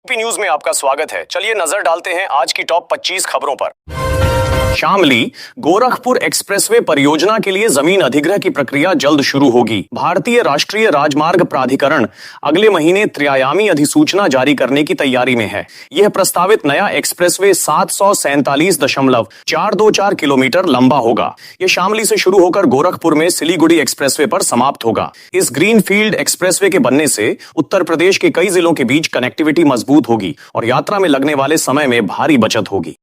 News में आपका स्वागत है। चलिए नजर डालते हैं आज की टॉप 25 खबरों पर। शामली गोरखपुर एक्सप्रेसवे परियोजना के लिए जमीन अधिग्रहण की प्रक्रिया जल्द शुरू होगी। भारतीय राष्ट्रीय राजमार्ग प्राधिकरण अगले महीने त्रिआयामी अधिसूचना जारी करने की तैयारी में है। यह प्रस्तावित नया एक्सप्रेसवे 747.424 किलोमीटर लंबा होगा। यह शामली से शुरू होकर गोरखपुर में सिलीगुड़ी एक्सप्रेसवे पर समाप्त होगा। इस ग्रीनफील्ड एक्सप्रेसवे के बनने से उत्तर प्रदेश के कई जिलों के बीच कनेक्टिविटी मजबूत होगी और यात्रा में लगने वाले समय में भारी बचत होगी।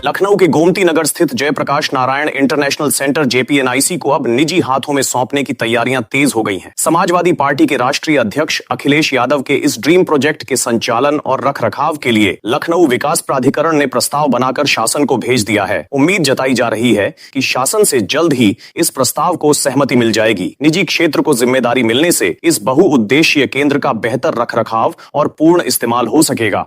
लखनऊ के गोमती नगर स्थित Jayaprakash Narayan international centre JPNIC को अब निजी हाथों में सौंपने की तैयारियां तेज हो गई हैं। समाजवादी पार्टी के राष्ट्रीय अध्यक्ष अखिलेश यादव के इस ड्रीम प्रोजेक्ट के संचालन और रखरखाव के लिए लखनऊ विकास प्राधिकरण ने प्रस्ताव बनाकर शासन को भेज दिया है। उम्मीद जताई जा रही है कि शासन से जल्द ही इस प्रस्ताव को सहमति मिल जाएगी। निजी क्षेत्र को जिम्मेदारी मिलने से इस बहुउद्देशीय केंद्र का बेहतर रखरखाव और पूर्ण इस्तेमाल हो सकेगा।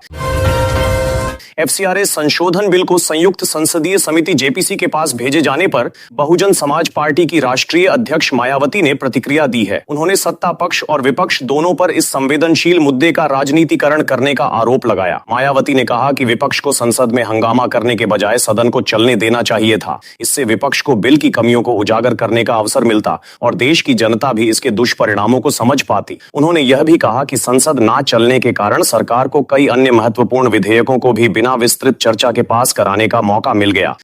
FCRA संशोधन बिल को संयुक्त संसदीय समिति JPC के पास भेजे जाने पर बहुजन समाज पार्टी की राष्ट्रीय अध्यक्ष मायावती ने प्रतिक्रिया दी है। उन्होंने सत्ता पक्ष और विपक्ष दोनों पर इस संवेदनशील मुद्दे का राजनीतिकरण करने का आरोप लगाया। मायावती ने कहा कि विपक्ष को संसद में हंगामा करने के बजाय सदन को चलने देना चाहिए था। इससे विपक्ष को बिल की कमियों को उजागर करने का अवसर मिलता और देश की जनता भी इसके दुष्परिणामों को समझ पाती। उन्होंने यह भी कहा कि संसद ना चलने के कारण सरकार को कई अन्य महत्वपूर्ण विधेयकों को भी बिना विस्तृत चर्चा के पास कराने का मौका मिल गया।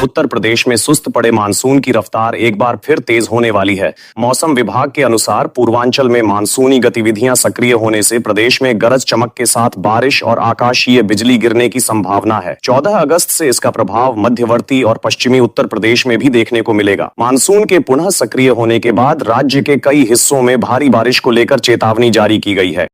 उत्तर प्रदेश में सुस्त पड़े मानसून की रफ्तार एक बार फिर तेज होने वाली है। मौसम विभाग के अनुसार पूर्वांचल में मानसूनी गतिविधियां सक्रिय होने से प्रदेश में गरज चमक के साथ बारिश और आकाशीय बिजली गिरने की संभावना है। 14 अगस्त से इसका प्रभाव मध्यवर्ती और पश्चिमी उत्तर प्रदेश में भी देखने को मिलेगा। मानसून के पुनः सक्रिय होने के बाद राज्य के कई हिस्सों में भारी बारिश को लेकर चेतावनी जारी की गई है।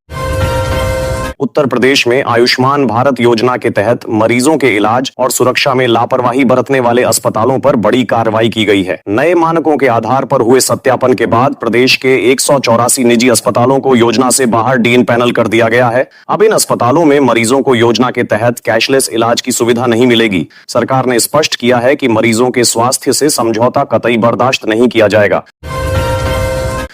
उत्तर प्रदेश में आयुष्मान भारत योजना के तहत मरीजों के इलाज और सुरक्षा में लापरवाही बरतने वाले अस्पतालों पर बड़ी कार्रवाई की गई है। नए मानकों के आधार पर हुए सत्यापन के बाद प्रदेश के 184 निजी अस्पतालों को योजना से बाहर डीन पैनल कर दिया गया है। अब इन अस्पतालों में मरीजों को योजना के तहत कैशलेस इलाज की सुविधा नहीं मिलेगी। सरकार ने स्पष्ट किया है कि मरीजों के स्वास्थ्य से समझौता कतई बर्दाश्त नहीं किया जाएगा।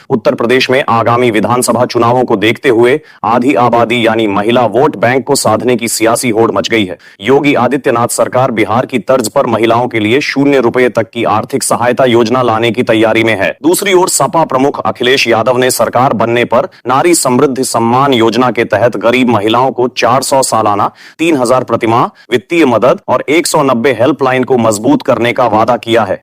उत्तर प्रदेश में आगामी विधानसभा चुनावों को देखते हुए आधी आबादी यानी महिला वोट बैंक को साधने की सियासी होड़ मच गई है। योगी आदित्यनाथ सरकार बिहार की तर्ज पर महिलाओं के लिए 0 रुपए तक की आर्थिक सहायता योजना लाने की तैयारी में है। दूसरी ओर सपा प्रमुख अखिलेश यादव ने सरकार बनने पर नारी समृद्धि सम्मान योजना के तहत गरीब महिलाओं को 400 सालाना, 3000 प्रतिमाह वित्तीय मदद और 190 हेल्पलाइन को मजबूत करने का वादा किया है।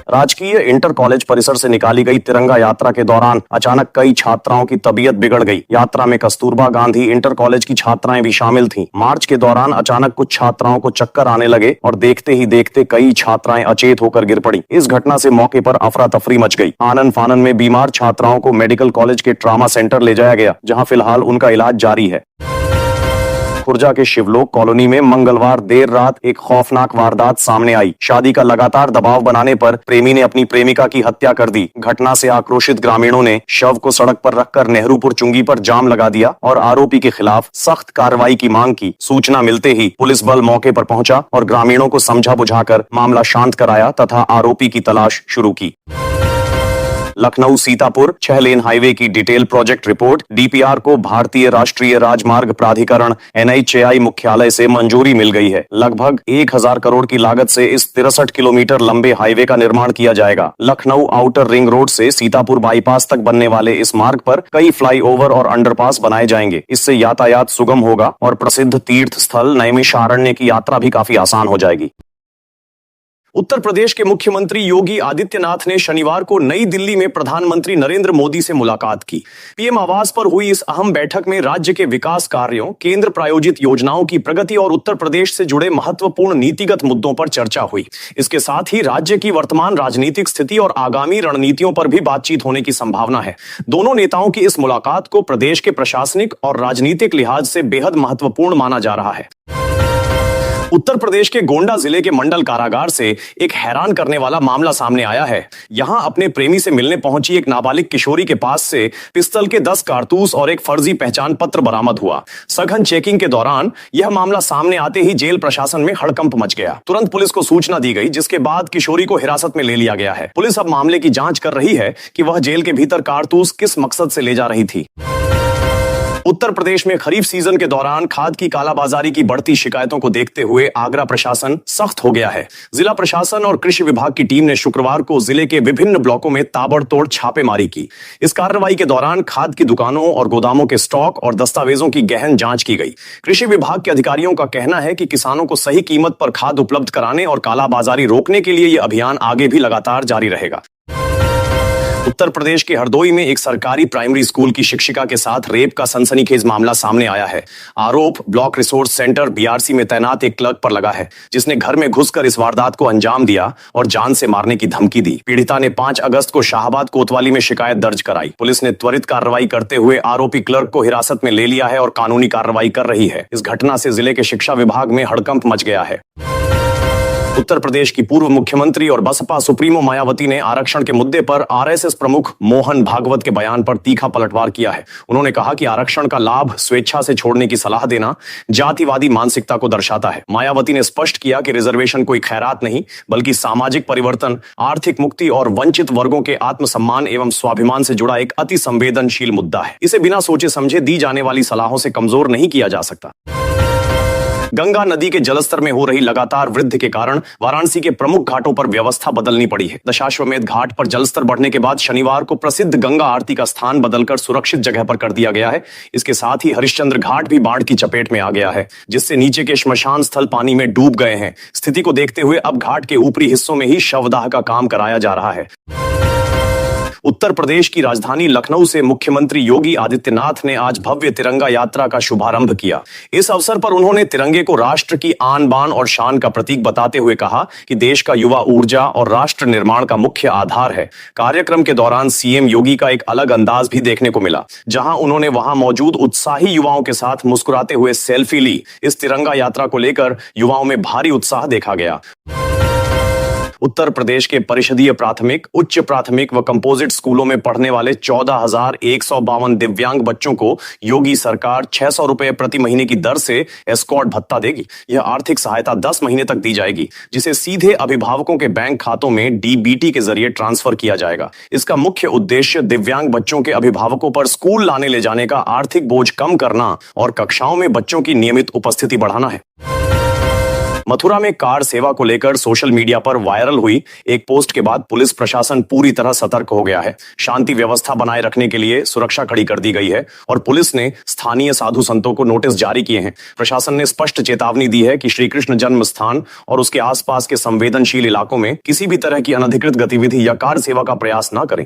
राजकीय इंटर कॉलेज परिसर से निकाली गई तिरंगा यात्रा के दौरान अचानक कई छात्राओं की तबीयत बिगड़ गई। यात्रा में कस्तूरबा गांधी इंटर कॉलेज की छात्राएं भी शामिल थीं। मार्च के दौरान अचानक कुछ छात्राओं को चक्कर आने लगे और देखते ही देखते कई छात्राएं अचेत होकर गिर पड़ी। इस घटना से मौके पर अफरा तफरी मच गई। आनन फानन में बीमार छात्राओं को मेडिकल कॉलेज के ट्रामा सेंटर ले जाया गया, जहां फिलहाल उनका इलाज जारी है। खुर्जा के शिवलोक कॉलोनी में मंगलवार देर रात एक खौफनाक वारदात सामने आई। शादी का लगातार दबाव बनाने पर प्रेमी ने अपनी प्रेमिका की हत्या कर दी। घटना से आक्रोशित ग्रामीणों ने शव को सड़क पर रखकर नेहरूपुर चुंगी पर जाम लगा दिया और आरोपी के खिलाफ सख्त कार्रवाई की मांग की। सूचना मिलते ही पुलिस बल मौके पर पहुंचा और ग्रामीणों को समझा बुझाकर मामला शांत कराया तथा आरोपी की तलाश शुरू की। लखनऊ सीतापुर 6 लेन हाईवे की डिटेल प्रोजेक्ट रिपोर्ट DPR को भारतीय राष्ट्रीय राजमार्ग प्राधिकरण NHAI मुख्यालय से मंजूरी मिल गई है। लगभग 1000 करोड़ की लागत से इस 63 किलोमीटर लंबे हाईवे का निर्माण किया जाएगा। लखनऊ आउटर रिंग रोड से सीतापुर बाईपास तक बनने वाले इस मार्ग पर कई फ्लाईओवर और अंडरपास बनाए जाएंगे। इससे यातायात सुगम होगा और प्रसिद्ध तीर्थ स्थल नैमिषारण्य की यात्रा भी काफी आसान हो जाएगी। उत्तर प्रदेश के मुख्यमंत्री योगी आदित्यनाथ ने शनिवार को नई दिल्ली में प्रधानमंत्री नरेंद्र मोदी से मुलाकात की। पीएम आवास पर हुई इस अहम बैठक में राज्य के विकास कार्यों, केंद्र प्रायोजित योजनाओं की प्रगति और उत्तर प्रदेश से जुड़े महत्वपूर्ण नीतिगत मुद्दों पर चर्चा हुई। इसके साथ ही राज्य की वर्तमान राजनीतिक स्थिति और आगामी रणनीतियों पर भी बातचीत होने की संभावना है। दोनों नेताओं की इस मुलाकात को प्रदेश के प्रशासनिक और राजनीतिक लिहाज से बेहद महत्वपूर्ण माना जा रहा है। उत्तर प्रदेश के गोंडा जिले के मंडल कारागार से एक हैरान करने वाला मामला सामने आया है। यहां अपने प्रेमी से मिलने पहुंची एक नाबालिग किशोरी के पास से पिस्तल के 10 कारतूस और एक फर्जी पहचान पत्र बरामद हुआ। सघन चेकिंग के दौरान यह मामला सामने आते ही जेल प्रशासन में हड़कंप मच गया। तुरंत पुलिस को सूचना दी गई, जिसके बाद किशोरी को हिरासत में ले लिया गया है। पुलिस अब मामले की जांच कर रही है कि वह जेल के भीतर कारतूस किस मकसद से ले जा रही थी। उत्तर प्रदेश में खरीफ सीजन के दौरान खाद की कालाबाजारी की बढ़ती शिकायतों को देखते हुए आगरा प्रशासन सख्त हो गया है। जिला प्रशासन और कृषि विभाग की टीम ने शुक्रवार को जिले के विभिन्न ब्लॉकों में ताबड़तोड़ छापेमारी की। इस कार्रवाई के दौरान खाद की दुकानों और गोदामों के स्टॉक और दस्तावेजों की गहन जांच की गई। कृषि विभाग के अधिकारियों का कहना है कि किसानों को सही कीमत पर खाद उपलब्ध कराने और कालाबाजारी रोकने के लिए यह अभियान आगे भी लगातार जारी रहेगा। उत्तर प्रदेश के हरदोई में एक सरकारी प्राइमरी स्कूल की शिक्षिका के साथ रेप का सनसनीखेज मामला सामने आया है। आरोप ब्लॉक रिसोर्स सेंटर बीआरसी में तैनात एक क्लर्क पर लगा है, जिसने घर में घुसकर इस वारदात को अंजाम दिया और जान से मारने की धमकी दी। पीड़िता ने 5 अगस्त को शाहबाद कोतवाली में शिकायत दर्ज कराई। पुलिस ने त्वरित कार्रवाई करते हुए आरोपी क्लर्क को हिरासत में ले लिया है और कानूनी कार्रवाई कर रही है। इस घटना से जिले के शिक्षा विभाग में हड़कंप मच गया है। उत्तर प्रदेश की पूर्व मुख्यमंत्री और बसपा सुप्रीमो मायावती ने आरक्षण के मुद्दे पर आरएसएस प्रमुख मोहन भागवत के बयान पर तीखा पलटवार किया है। उन्होंने कहा कि आरक्षण का लाभ स्वेच्छा से छोड़ने की सलाह देना जातिवादी मानसिकता को दर्शाता है। मायावती ने स्पष्ट किया कि रिजर्वेशन कोई खैरात नहीं, बल्कि सामाजिक परिवर्तन, आर्थिक मुक्ति और वंचित वर्गों के आत्मसम्मान एवं स्वाभिमान से जुड़ा एक अति संवेदनशील मुद्दा है। इसे बिना सोचे समझे दी जाने वाली सलाहों से कमजोर नहीं किया जा सकता। गंगा नदी के जलस्तर में हो रही लगातार वृद्धि के कारण वाराणसी के प्रमुख घाटों पर व्यवस्था बदलनी पड़ी है। दशाश्वमेध घाट पर जलस्तर बढ़ने के बाद शनिवार को प्रसिद्ध गंगा आरती का स्थान बदलकर सुरक्षित जगह पर कर दिया गया है। इसके साथ ही हरिश्चंद्र घाट भी बाढ़ की चपेट में आ गया है, जिससे नीचे के श्मशान स्थल पानी में डूब गए हैं। स्थिति को देखते हुए अब घाट के ऊपरी हिस्सों में ही शवदाह का काम कराया जा रहा है। उत्तर प्रदेश की राजधानी लखनऊ से मुख्यमंत्री योगी आदित्यनाथ ने आज भव्य तिरंगा यात्रा का शुभारंभ किया। इस अवसर पर उन्होंने तिरंगे को राष्ट्र की आन बान और शान का प्रतीक बताते हुए कहा कि देश का युवा ऊर्जा और राष्ट्र निर्माण का मुख्य आधार है। कार्यक्रम के दौरान सीएम योगी का एक अलग अंदाज भी देखने को मिला, जहां उन्होंने वहां मौजूद उत्साही युवाओं के साथ मुस्कुराते हुए सेल्फी ली। इस तिरंगा यात्रा को लेकर युवाओं में भारी उत्साह देखा गया। उत्तर प्रदेश के परिषदीय प्राथमिक, उच्च प्राथमिक व कंपोजिट स्कूलों में पढ़ने वाले 14,152 दिव्यांग बच्चों को योगी सरकार 600 रुपए प्रति महीने की दर से एस्कॉर्ट भत्ता देगी। यह आर्थिक सहायता 10 महीने तक दी जाएगी, जिसे सीधे अभिभावकों के बैंक खातों में डीबीटी के जरिए ट्रांसफर किया जाएगा। इसका मुख्य उद्देश्य दिव्यांग बच्चों के अभिभावकों पर स्कूल लाने ले जाने का आर्थिक बोझ कम करना और कक्षाओं में बच्चों की नियमित उपस्थिति बढ़ाना है। मथुरा में कार सेवा को लेकर सोशल मीडिया पर वायरल हुई एक पोस्ट के बाद पुलिस प्रशासन पूरी तरह सतर्क हो गया है। शांति व्यवस्था बनाए रखने के लिए सुरक्षा खड़ी कर दी गई है और पुलिस ने स्थानीय साधु संतों को नोटिस जारी किए हैं। प्रशासन ने स्पष्ट चेतावनी दी है कि श्री कृष्ण जन्म स्थान और उसके आसपास के संवेदनशील इलाकों में किसी भी तरह की अनधिकृत गतिविधि या कार सेवा का प्रयास न करें।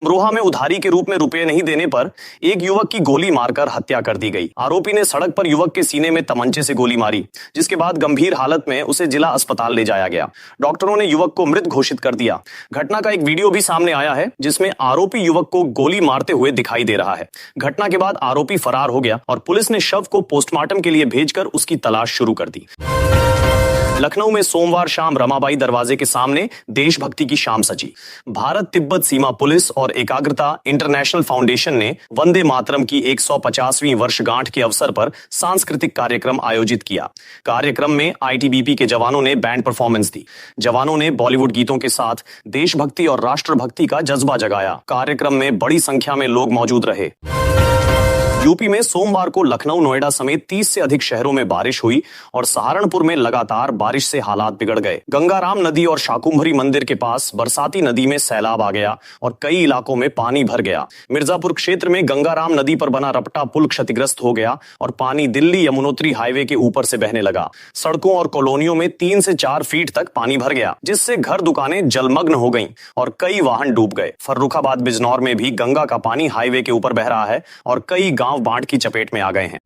अमरोहा में उधारी के रूप में रुपए नहीं देने पर एक युवक की गोली मारकर हत्या कर दी गई। आरोपी ने सड़क पर युवक के सीने में तमंचे से गोली मारी, जिसके बाद गंभीर हालत में उसे जिला अस्पताल ले जाया गया। डॉक्टरों ने युवक को मृत घोषित कर दिया। घटना का एक वीडियो भी सामने आया है, जिसमें आरोपी युवक को गोली मारते हुए दिखाई दे रहा है। घटना के बाद आरोपी फरार हो गया और पुलिस ने शव को पोस्टमार्टम के लिए भेजकर उसकी तलाश शुरू कर दी। लखनऊ में सोमवार शाम रमाबाई दरवाजे के सामने देशभक्ति की शाम सजी। भारत तिब्बत सीमा पुलिस और एकाग्रता इंटरनेशनल फाउंडेशन ने वंदे मातरम की 150वीं वर्षगांठ के अवसर पर सांस्कृतिक कार्यक्रम आयोजित किया। कार्यक्रम में आईटीबीपी के जवानों ने बैंड परफॉर्मेंस दी। जवानों ने बॉलीवुड गीतों के साथ देशभक्ति और राष्ट्रभक्ति का जज्बा जगाया। कार्यक्रम में बड़ी संख्या में लोग मौजूद रहे। यूपी में सोमवार को लखनऊ, नोएडा समेत 30 से अधिक शहरों में बारिश हुई और सहारनपुर में लगातार बारिश से हालात बिगड़ गए। गंगाराम नदी और शाकुंभरी मंदिर के पास बरसाती नदी में सैलाब आ गया और कई इलाकों में पानी भर गया। मिर्जापुर क्षेत्र में गंगाराम नदी पर बना रपटा पुल क्षतिग्रस्त हो गया और पानी दिल्ली यमुनोत्री हाईवे के ऊपर से बहने लगा। सड़कों और कॉलोनियों में 3 से 4 फीट तक पानी भर गया, जिससे घर दुकानें जलमग्न हो गईं और कई वाहन डूब गए। फर्रुखाबाद बिजनौर में भी गंगा का पानी हाईवे के ऊपर बह रहा है और कई गांव बाढ़ की चपेट में आ गए हैं।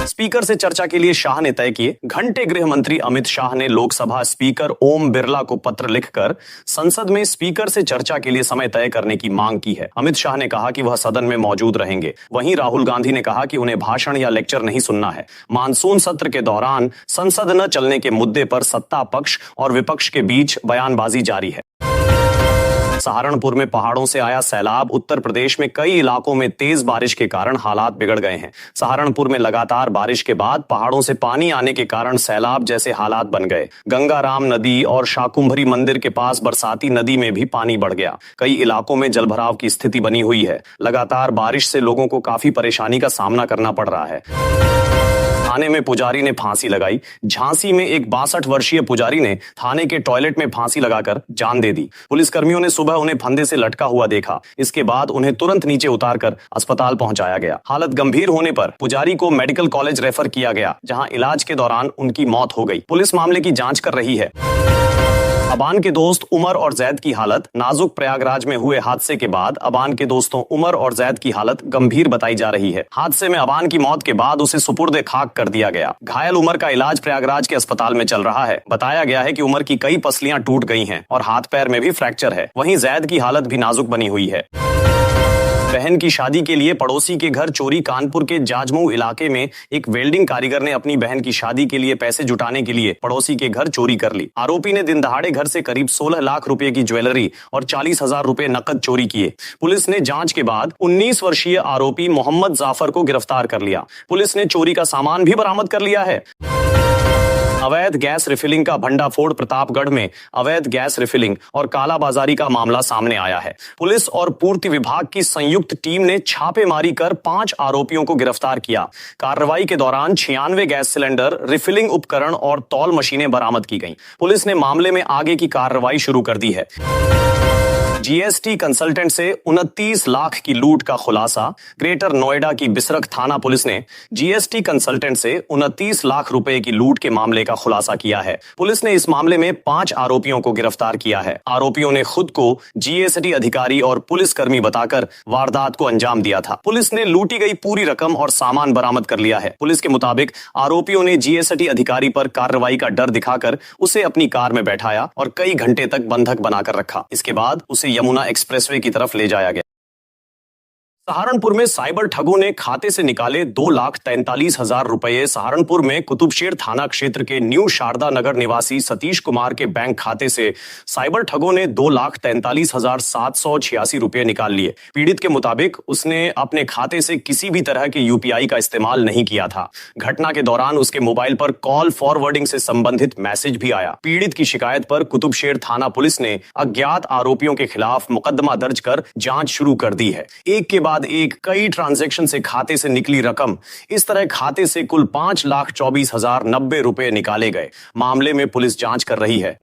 स्पीकर से चर्चा के लिए शाह ने तय किए। घंटे गृह मंत्री अमित शाह ने लोकसभा स्पीकर ओम बिरला को पत्र लिखकर संसद में स्पीकर से चर्चा के लिए समय तय करने की मांग की है। अमित शाह ने कहा कि वह सदन में मौजूद रहेंगे। वहीं राहुल गांधी ने कहा कि उन्हें भाषण या लेक्चर नहीं सुनना है। मानसून सत्र के दौरान संसद न चलने के मुद्दे पर सत्ता पक्ष और विपक्ष के बीच बयानबाजी जारी है। सहारनपुर में पहाड़ों से आया सैलाब। उत्तर प्रदेश में कई इलाकों में तेज बारिश के कारण हालात बिगड़ गए हैं। सहारनपुर में लगातार बारिश के बाद पहाड़ों से पानी आने के कारण सैलाब जैसे हालात बन गए। गंगाराम नदी और शाकुंभरी मंदिर के पास बरसाती नदी में भी पानी बढ़ गया। कई इलाकों में जलभराव की स्थिति बनी हुई है। लगातार बारिश से लोगों को काफी परेशानी का सामना करना पड़ रहा है। थाने में पुजारी ने फांसी लगाई। झांसी में एक 62 वर्षीय पुजारी ने थाने के टॉयलेट में फांसी लगाकर जान दे दी। पुलिसकर्मियों ने सुबह उन्हें फंदे से लटका हुआ देखा। इसके बाद उन्हें तुरंत नीचे उतारकर अस्पताल पहुंचाया गया। हालत गंभीर होने पर पुजारी को मेडिकल कॉलेज रेफर किया गया, जहां इलाज के दौरान उनकी मौत हो गई। पुलिस मामले की जांच कर रही है। अबान के दोस्त उमर और जैद की हालत नाजुक। प्रयागराज में हुए हादसे के बाद अबान के दोस्तों उमर और जैद की हालत गंभीर बताई जा रही है। हादसे में अबान की मौत के बाद उसे सुपुर्दे खाक कर दिया गया। घायल उमर का इलाज प्रयागराज के अस्पताल में चल रहा है। बताया गया है कि उमर की कई पसलियां टूट गई हैं और हाथ पैर में भी फ्रैक्चर है। वहीं जैद की हालत भी नाजुक बनी हुई है। बहन की शादी के लिए पड़ोसी के घर चोरी। कानपुर के जाजमऊ इलाके में एक वेल्डिंग कारीगर ने अपनी बहन की शादी के लिए पैसे जुटाने के लिए पड़ोसी के घर चोरी कर ली। आरोपी ने दिन दहाड़े घर से करीब 16 लाख रुपए की ज्वेलरी और 40,000 रुपए नकद चोरी किए। पुलिस ने जांच के बाद 19 वर्षीय आरोपी मोहम्मद जाफर को गिरफ्तार कर लिया। पुलिस ने चोरी का सामान भी बरामद कर लिया है। अवैध गैस रिफिलिंग का भंडाफोड़। प्रतापगढ़ में अवैध गैस रिफिलिंग और कालाबाजारी का मामला सामने आया है। पुलिस और पूर्ति विभाग की संयुक्त टीम ने छापेमारी कर 5 आरोपियों को गिरफ्तार किया। कार्रवाई के दौरान 96 गैस सिलेंडर, रिफिलिंग उपकरण और तौल मशीनें बरामद की गईं। पुलिस ने मामले में आगे की कार्रवाई शुरू कर दी है। जीएसटी कंसल्टेंट से 29 लाख की लूट का खुलासा। ग्रेटर नोएडा की बिसरख थाना पुलिस ने जीएसटी कंसल्टेंट से 29 लाख रुपए की लूट के मामले का खुलासा किया है। पुलिस ने इस मामले में 5 आरोपियों को गिरफ्तार किया है। आरोपियों ने खुद को जीएसटी अधिकारी और पुलिसकर्मी बताकर वारदात को अंजाम दिया था। पुलिस ने लूटी गई पूरी रकम और सामान बरामद कर लिया है। पुलिस के मुताबिक आरोपियों ने जीएसटी अधिकारी पर कार्रवाई का डर दिखाकर उसे अपनी कार में बैठाया और कई घंटे तक बंधक बनाकर रखा। इसके बाद उसे यमुना एक्सप्रेसवे की तरफ ले जाया गया। सहारनपुर में साइबर ठगों ने खाते से निकाले 2,43,000 रुपए। सहारनपुर में कुतुबशेर थाना क्षेत्र के न्यू शारदा नगर निवासी सतीश कुमार के बैंक खाते से साइबर ठगों ने 2,43,786 रुपए निकाल लिए। पीड़ित के मुताबिक उसने अपने खाते से किसी भी तरह के यूपीआई का इस्तेमाल नहीं किया था। घटना के दौरान उसके मोबाइल पर कॉल फॉरवर्डिंग से संबंधित मैसेज भी आया। पीड़ित की शिकायत पर कुतुबशेर थाना पुलिस ने अज्ञात आरोपियों के खिलाफ मुकदमा दर्ज कर जांच शुरू कर दी है। एक के बाद एक कई ट्रांजैक्शन से खाते से निकली रकम। इस तरह खाते से कुल 5,24,090 रुपए निकाले गए। मामले में पुलिस जांच कर रही है।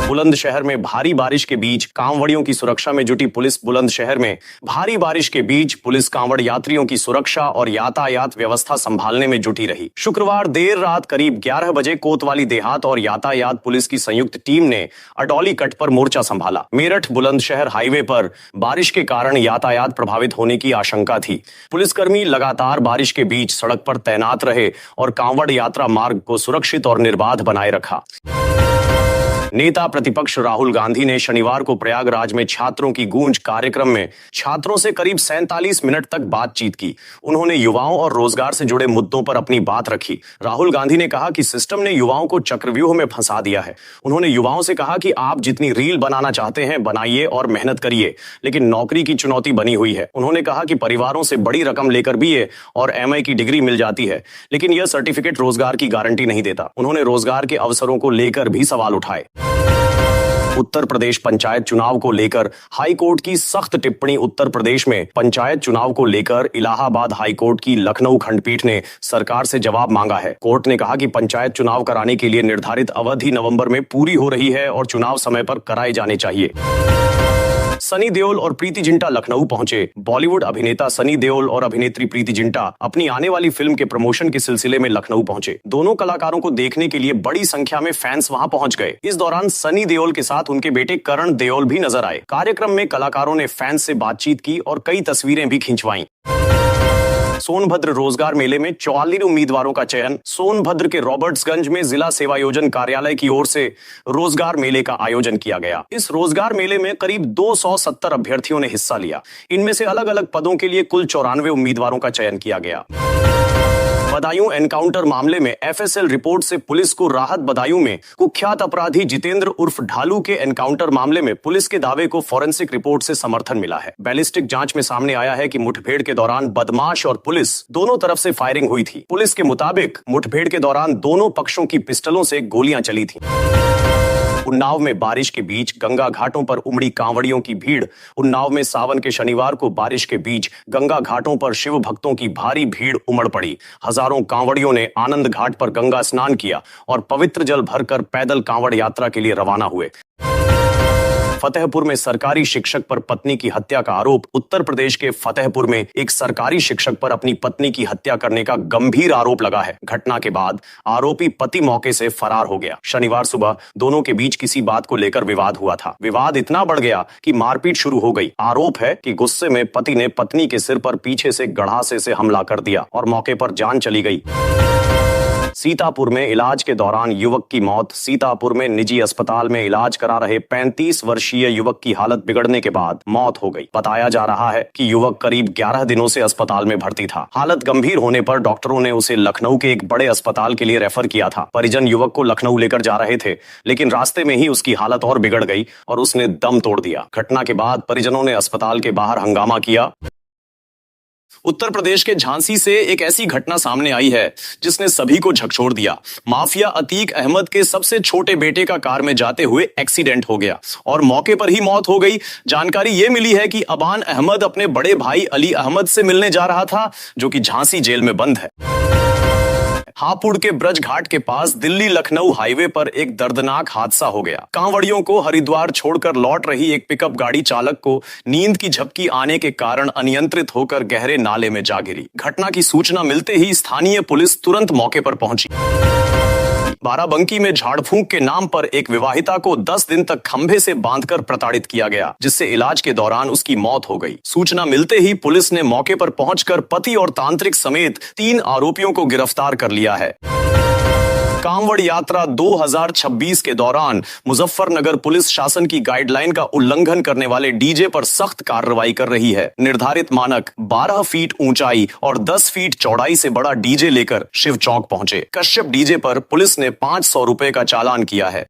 बुलंदशहर में भारी बारिश के बीच कांवड़ियों की सुरक्षा में जुटी पुलिस। बुलंदशहर में भारी बारिश के बीच पुलिस कांवड़ यात्रियों की सुरक्षा और यातायात व्यवस्था संभालने में जुटी रही। शुक्रवार देर रात करीब 11 बजे कोतवाली देहात और यातायात पुलिस की संयुक्त टीम ने अडौली कट पर मोर्चा संभाला। मेरठ बुलंदशहर हाईवे पर बारिश के कारण यातायात प्रभावित होने की आशंका थी। पुलिसकर्मी लगातार बारिश के बीच सड़क पर तैनात रहे और कांवड़ यात्रा मार्ग को सुरक्षित और निर्बाध बनाए रखा। नेता प्रतिपक्ष राहुल गांधी ने शनिवार को प्रयागराज में छात्रों की गूंज कार्यक्रम में छात्रों से करीब 47 मिनट तक बातचीत की। उन्होंने युवाओं और रोजगार से जुड़े मुद्दों पर अपनी बात रखी। राहुल गांधी ने कहा कि सिस्टम ने युवाओं को चक्रव्यूह में फंसा दिया है। उन्होंने युवाओं से कहा कि आप जितनी रील बनाना चाहते हैं बनाइए और मेहनत करिए, लेकिन नौकरी की चुनौती बनी हुई है। उन्होंने कहा कि परिवारों से बड़ी रकम लेकर बीए और एमए की डिग्री मिल जाती है, लेकिन यह सर्टिफिकेट रोजगार की गारंटी नहीं देता। उन्होंने रोजगार के अवसरों को लेकर भी सवाल उठाए। उत्तर प्रदेश पंचायत चुनाव को लेकर हाई कोर्ट की सख्त टिप्पणी। उत्तर प्रदेश में पंचायत चुनाव को लेकर इलाहाबाद हाई कोर्ट की लखनऊ खंडपीठ ने सरकार से जवाब मांगा है। कोर्ट ने कहा कि पंचायत चुनाव कराने के लिए निर्धारित अवधि नवंबर में पूरी हो रही है और चुनाव समय पर कराए जाने चाहिए। सनी देओल और प्रीति जिंटा लखनऊ पहुंचे। बॉलीवुड अभिनेता सनी देओल और अभिनेत्री प्रीति जिंटा अपनी आने वाली फिल्म के प्रमोशन के सिलसिले में लखनऊ पहुंचे। दोनों कलाकारों को देखने के लिए बड़ी संख्या में फैंस वहां पहुंच गए। इस दौरान सनी देओल के साथ उनके बेटे करण देओल भी नजर आए। कार्यक्रम में कलाकारों ने फैंस से बातचीत की और कई तस्वीरें भी खिंचवाईं। सोनभद्र रोजगार मेले में 44 उम्मीदवारों का चयन। सोनभद्र के रॉबर्ट्सगंज में जिला सेवायोजन कार्यालय की ओर से रोजगार मेले का आयोजन किया गया। इस रोजगार मेले में करीब 270 अभ्यर्थियों ने हिस्सा लिया। इनमें से अलग अलग पदों के लिए कुल 94 उम्मीदवारों का चयन किया गया। बदायूं एनकाउंटर मामले में एफएसएल रिपोर्ट से पुलिस को राहत। बदायूं में कुख्यात अपराधी जितेंद्र उर्फ ढालू के एनकाउंटर मामले में पुलिस के दावे को फॉरेंसिक रिपोर्ट से समर्थन मिला है। बैलिस्टिक जांच में सामने आया है कि मुठभेड़ के दौरान बदमाश और पुलिस दोनों तरफ से फायरिंग हुई थी। पुलिस के मुताबिक मुठभेड़ के दौरान दोनों पक्षों की पिस्टलों से गोलियां चली थी। उन्नाव में बारिश के बीच गंगा घाटों पर उमड़ी कांवड़ियों की भीड़। उन्नाव में सावन के शनिवार को बारिश के बीच गंगा घाटों पर शिव भक्तों की भारी भीड़ उमड़ पड़ी। हजारों कांवड़ियों ने आनंद घाट पर गंगा स्नान किया और पवित्र जल भरकर पैदल कांवड़ यात्रा के लिए रवाना हुए। फतेहपुर में सरकारी शिक्षक पर पत्नी की हत्या का आरोप। उत्तर प्रदेश के फतेहपुर में एक सरकारी शिक्षक पर अपनी पत्नी की हत्या करने का गंभीर आरोप लगा है। घटना के बाद आरोपी पति मौके से फरार हो गया। शनिवार सुबह दोनों के बीच किसी बात को लेकर विवाद हुआ था। विवाद इतना बढ़ गया कि मारपीट शुरू हो गई। आरोप है कि गुस्से में पति ने पत्नी के सिर पर पीछे से गड़ासे से हमला कर दिया और मौके पर जान चली गई। सीतापुर में इलाज के दौरान युवक की मौत। सीतापुर में निजी अस्पताल में इलाज करा रहे 35 वर्षीय युवक की हालत बिगड़ने के बाद मौत हो गई। बताया जा रहा है कि युवक करीब 11 दिनों से अस्पताल में भर्ती था। हालत गंभीर होने पर डॉक्टरों ने उसे लखनऊ के एक बड़े अस्पताल के लिए रेफर किया था। परिजन युवक को लखनऊ लेकर जा रहे थे, लेकिन रास्ते में ही उसकी हालत और बिगड़ गई और उसने दम तोड़ दिया। घटना के बाद परिजनों ने अस्पताल के बाहर हंगामा किया। उत्तर प्रदेश के झांसी से एक ऐसी घटना सामने आई है जिसने सभी को झकझोर दिया। माफिया अतीक अहमद के सबसे छोटे बेटे का कार में जाते हुए एक्सीडेंट हो गया और मौके पर ही मौत हो गई। जानकारी यह मिली है कि अबान अहमद अपने बड़े भाई अली अहमद से मिलने जा रहा था, जो कि झांसी जेल में बंद है। हापुड़ के ब्रज घाट के पास दिल्ली लखनऊ हाईवे पर एक दर्दनाक हादसा हो गया। कांवड़ियों को हरिद्वार छोड़कर लौट रही एक पिकअप गाड़ी चालक को नींद की झपकी आने के कारण अनियंत्रित होकर गहरे नाले में जा गिरी। घटना की सूचना मिलते ही स्थानीय पुलिस तुरंत मौके पर पहुंची। बाराबंकी में झाड़ फूंक के नाम पर एक विवाहिता को 10 दिन तक खंभे से बांधकर प्रताड़ित किया गया, जिससे इलाज के दौरान उसकी मौत हो गई। सूचना मिलते ही पुलिस ने मौके पर पहुंचकर पति और तांत्रिक समेत 3 आरोपियों को गिरफ्तार कर लिया है। कांवड़ यात्रा 2026 के दौरान मुजफ्फरनगर पुलिस शासन की गाइडलाइन का उल्लंघन करने वाले डीजे पर सख्त कार्रवाई कर रही है। निर्धारित मानक 12 फीट ऊंचाई और 10 फीट चौड़ाई से बड़ा डीजे लेकर शिव चौक पहुंचे। कश्यप डीजे पर पुलिस ने 500 रुपए का चालान किया है।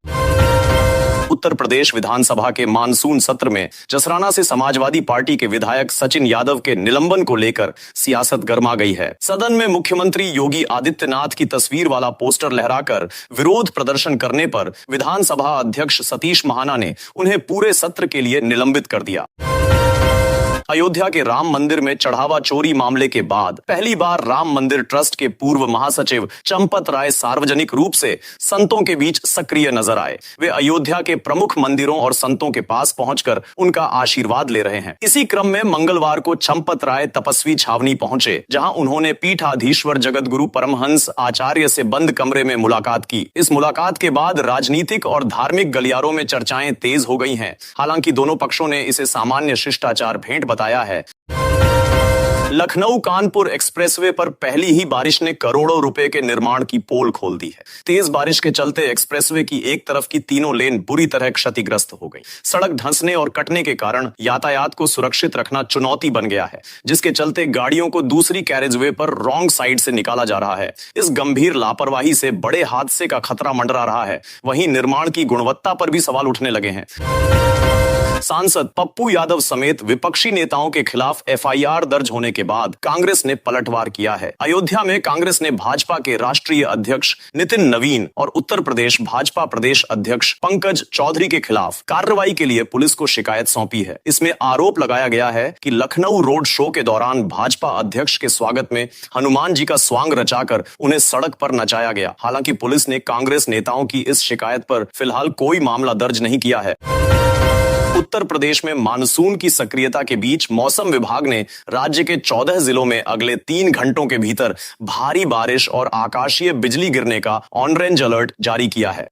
उत्तर प्रदेश विधानसभा के मानसून सत्र में जसराना से समाजवादी पार्टी के विधायक सचिन यादव के निलंबन को लेकर सियासत गर्मा गई है। सदन में मुख्यमंत्री योगी आदित्यनाथ की तस्वीर वाला पोस्टर लहराकर विरोध प्रदर्शन करने पर विधानसभा अध्यक्ष सतीश महाना ने उन्हें पूरे सत्र के लिए निलंबित कर दिया। अयोध्या के राम मंदिर में चढ़ावा चोरी मामले के बाद पहली बार राम मंदिर ट्रस्ट के पूर्व महासचिव चंपत राय सार्वजनिक रूप से संतों के बीच सक्रिय नजर आए। वे अयोध्या के प्रमुख मंदिरों और संतों के पास पहुंचकर उनका आशीर्वाद ले रहे हैं। इसी क्रम में मंगलवार को चंपत राय तपस्वी छावनी पहुंचे, जहां उन्होंने पीठाधीश्वर जगत गुरु परमहंस आचार्य से बंद कमरे में मुलाकात की। इस मुलाकात के बाद राजनीतिक और धार्मिक गलियारों में चर्चाएं तेज हो गई हैं। हालांकि दोनों पक्षों ने इसे सामान्य शिष्टाचार भेंट बताया है। लखनऊ कानपुर एक्सप्रेसवे पर पहली ही बारिश ने करोड़ों रुपए के निर्माण की पोल खोल दी है। तेज बारिश के चलते एक्सप्रेसवे की एक तरफ की तीनों लेन बुरी तरह क्षतिग्रस्त हो गई। सड़क धंसने और कटने के कारण यातायात को सुरक्षित रखना चुनौती बन गया है, जिसके चलते गाड़ियों को दूसरी कैरेजवे पर रॉन्ग साइड से निकाला जा रहा है। इस गंभीर लापरवाही से बड़े हादसे का खतरा मंडरा रहा है। वहीं निर्माण की गुणवत्ता पर भी सवाल उठने लगे हैं। सांसद पप्पू यादव समेत विपक्षी नेताओं के खिलाफ एफआईआर दर्ज होने के बाद कांग्रेस ने पलटवार किया है। अयोध्या में कांग्रेस ने भाजपा के राष्ट्रीय अध्यक्ष नितिन नवीन और उत्तर प्रदेश भाजपा प्रदेश अध्यक्ष पंकज चौधरी के खिलाफ कार्रवाई के लिए पुलिस को शिकायत सौंपी है। इसमें आरोप लगाया गया है कि लखनऊ रोड शो के दौरान भाजपा अध्यक्ष के स्वागत में हनुमान जी का स्वांग रचाकर उन्हें सड़क पर नचाया गया। हालांकि पुलिस ने कांग्रेस नेताओं की इस शिकायत पर फिलहाल कोई मामला दर्ज नहीं किया है। उत्तर प्रदेश में मानसून की सक्रियता के बीच मौसम विभाग ने राज्य के 14 जिलों में अगले 3 घंटों के भीतर भारी बारिश और आकाशीय बिजली गिरने का ऑरेंज अलर्ट जारी किया है।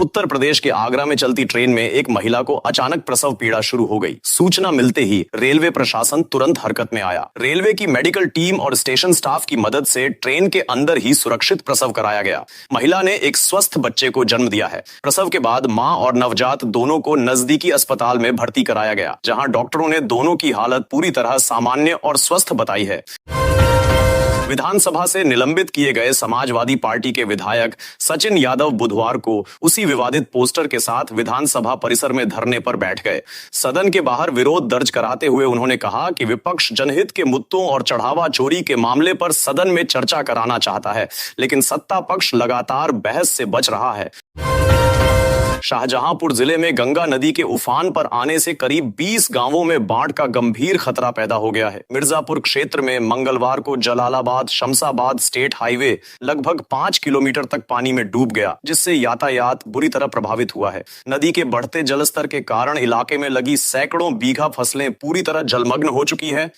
उत्तर प्रदेश के आगरा में चलती ट्रेन में एक महिला को अचानक प्रसव पीड़ा शुरू हो गई। सूचना मिलते ही रेलवे प्रशासन तुरंत हरकत में आया। रेलवे की मेडिकल टीम और स्टेशन स्टाफ की मदद से ट्रेन के अंदर ही सुरक्षित प्रसव कराया गया। महिला ने एक स्वस्थ बच्चे को जन्म दिया है। प्रसव के बाद मां और नवजात दोनों को नजदीकी अस्पताल में भर्ती कराया गया, जहां डॉक्टरों ने दोनों की हालत पूरी तरह सामान्य और स्वस्थ बताई है। विधानसभा से निलंबित किए गए समाजवादी पार्टी के विधायक सचिन यादव बुधवार को उसी विवादित पोस्टर के साथ विधानसभा परिसर में धरने पर बैठ गए। सदन के बाहर विरोध दर्ज कराते हुए उन्होंने कहा कि विपक्ष जनहित के मुद्दों और चढ़ावा चोरी के मामले पर सदन में चर्चा कराना चाहता है, लेकिन सत्ता पक्ष लगातार बहस से बच रहा है। शाहजहांपुर जिले में गंगा नदी के उफान पर आने से करीब 20 गांवों में बाढ़ का गंभीर खतरा पैदा हो गया है। मिर्जापुर क्षेत्र में मंगलवार को जलालाबाद शमशाबाद स्टेट हाईवे लगभग 5 किलोमीटर तक पानी में डूब गया, जिससे यातायात बुरी तरह प्रभावित हुआ है। नदी के बढ़ते जलस्तर के कारण इलाके में लगी सैकड़ों बीघा फसलें पूरी तरह जलमग्न हो चुकी है।